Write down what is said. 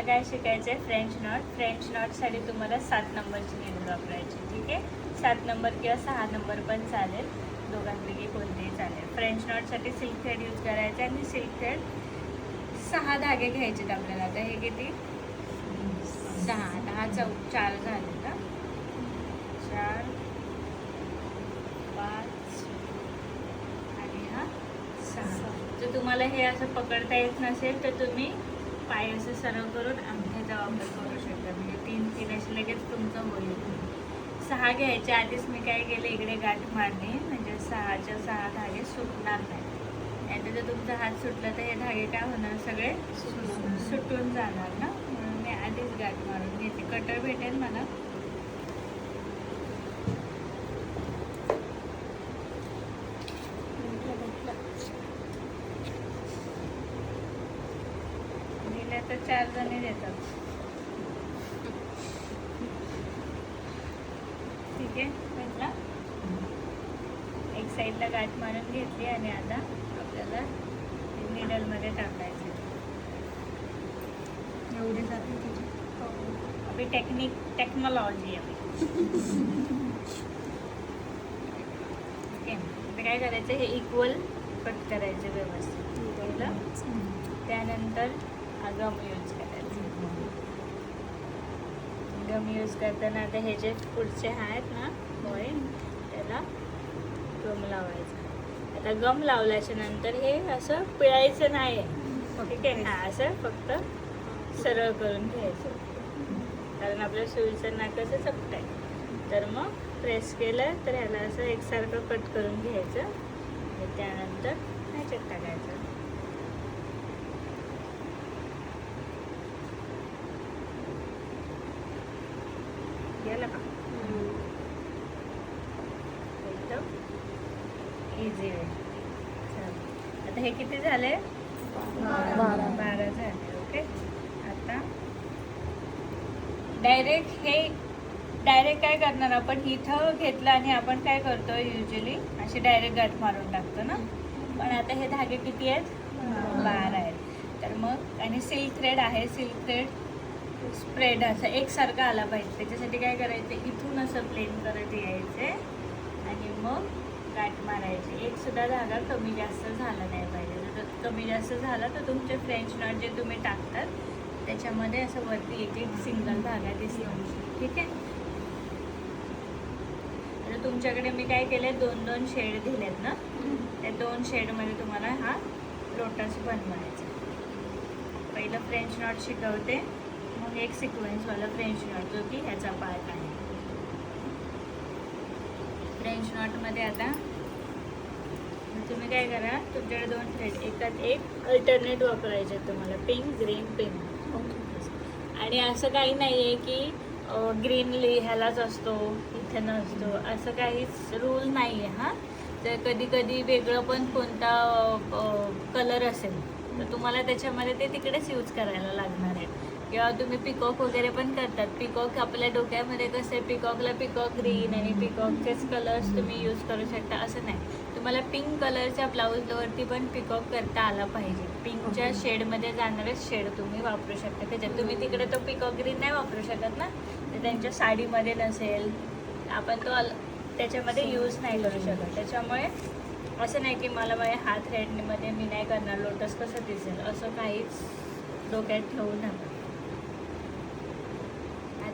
काय शिकायचं आहे, फ्रेंच नॉट. फ्रेंच नॉटसाठी तुम्हाला 7 नंबरची नीडल वापरायची. ठीक आहे, 7 नंबर किंवा 6 नंबर पण चालेल, दोघांपैकी कोणतेही चालेल. फ्रेंच नॉटसाठी सिल्क थ्रेड यूज करायचं आणि सिल्क थ्रेड 6 धागे घ्यायचे आपल्याला. आता हे किती, 6, 10, 4 झाले का, 4, 5 आणि हा 6. जर तुम्हाला हे असं पकडता येत नसेल तर तुम्ही पाय असं सरळ करून अंगठ्याचा वापर करू शकता. म्हणजे 3 असे लगेच तुमचं होईल. 6 घ्यायच्या आधीच मी काय केलं, इकडे गाठ मारणे, म्हणजे 6च्या 6 धागे सुटणार नाही. आणि जर तुमचा हात सुटला तर हे धागे काय होणार, सगळे सुटून जाणार ना. म्हणून मी आधीच गाठ मारून घेते. कटर भेटेल मला. तर 4 जणी देतात. ठीक आहे, म्हटलं एक साईडला गाठ मारून घेतली आणि आता आपल्याला निडलमध्ये टाकायचं. एवढे जाते अभी टेक्नॉलॉजी आहे. ओके, आता काय करायचं, हे इक्वल कट करायचं व्यवस्थित. पहिलं, त्यानंतर गम यूज करायचं. गम यूज करताना आता हे जे पुढचे आहेत ना पॉईंट, त्याला गम लावायचा. आता गम लावल्याच्या नंतर हे असं पिळायचं नाही आहे. ठीक आहे, हा असं फक्त सरळ करून घ्यायचं, कारण आपल्या सुईचं नाक असं चपट आहे. तर मग प्रेस केलं तर ह्याला असं एकसारखं कट करून घ्यायचं आणि त्यानंतर ह्याच्यात टाकायचं. गेलं का, एकदम इझी आहे. आता हे किती झाले, 12 झाले. ओके, आता डायरेक्ट काय करणार आपण, इथं घेतलं आणि आपण काय करतो युजली अशी डायरेक्ट गाठ मारून टाकतो ना. पण आता हे धागे किती आहेत, 12 आहेत. तर मग आणि सिल्क थ्रेड आहे, सिल्क थ्रेड स्प्रेड असं एकसारखं आला पाहिजे. त्याच्यासाठी काय करायचं, इथून असं प्लेन करत यायचे आणि मग गाठ मारायची. एक सुद्धा धागा कमी जास्त झाला नाही पाहिजे. जर कमी जास्त झाला तर तुमचे फ्रेंच नॉट जे तुम्ही टाकतात त्याच्यामध्ये असं वरती एक सिंगल धागा दिसतो. ठीक आहे, आता तुमच्याकडे मी काय केले, 2-2 शेड दिलेत ना, त्या 2 शेडमध्ये तुम्हाला हा लोटस बनवायचा. पहिलं फ्रेंच नॉट शिकवते, मग एक सिक्वेन्सवाला फ्रेंच नॉट जो की ह्याचा पार्ट आहे. फ्रेंच नॉटमध्ये आता तुम्ही काय करा, तुमच्याकडे 2 थ्रेड, एकात एक अल्टरनेट वापरायचे तुम्हाला, पिंक, ग्रीन, पिंक. आणि असं काही नाही आहे की ग्रीन ह्यालाच असतो इथे नसतो, असं काहीच रूल नाही आहे. हां, तर कधी कधी वेगळं पण कोणता कलर असेल तर तुम्हाला त्याच्यामध्ये ते तिकडेच यूज करायला लागणार आहे. किंवा तुम्ही पिकॉक वगैरे पण करतात. पिकॉक आपल्या डोक्यामध्ये कसं आहे, पिकॉकला पिकॉक ग्रीन आणि पिकॉकचेच कलर्स तुम्ही यूज करू शकता असं नाही. तुम्हाला पिंक कलरच्या ब्लाऊजवरती पण पिकॉक करता आला पाहिजे. पिंकच्या शेडमध्ये जाणारेच शेड तुम्ही वापरू शकता. त्याच्यात तुम्ही तिकडे तो पिकॉक ग्रीन नाही वापरू शकत ना, ते त्यांच्या साडीमध्ये नसेल, आपण तो त्याच्यामध्ये यूज नाही करू शकत. त्याच्यामुळे असं नाही की मला माझ्या हात थ्रेडमध्ये मी नाही करणार, लोटस कसं दिसेल, असं काहीच डोक्यात ठेवू नका.